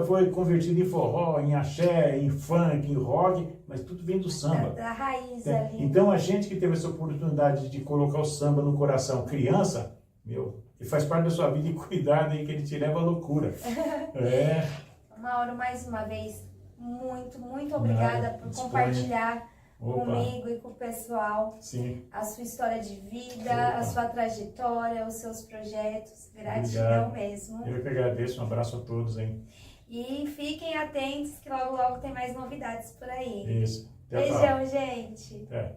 [SPEAKER 3] foi convertido em forró, em axé, em funk, em rock, mas tudo vem do samba.
[SPEAKER 2] Da raiz ali.
[SPEAKER 3] Então a gente que teve essa oportunidade de colocar o samba no coração criança, e faz parte da sua vida e cuidado aí que ele te leva à loucura.
[SPEAKER 2] Mauro, mais uma vez, muito obrigada por compartilhar comigo e com o pessoal.
[SPEAKER 3] Sim.
[SPEAKER 2] A sua história de vida, a sua trajetória, os seus projetos. Gratidão mesmo.
[SPEAKER 3] Eu que agradeço, um abraço a todos, hein?
[SPEAKER 2] E fiquem atentos que logo tem mais novidades por aí.
[SPEAKER 3] Isso.
[SPEAKER 2] Beijão, gente.
[SPEAKER 3] Até.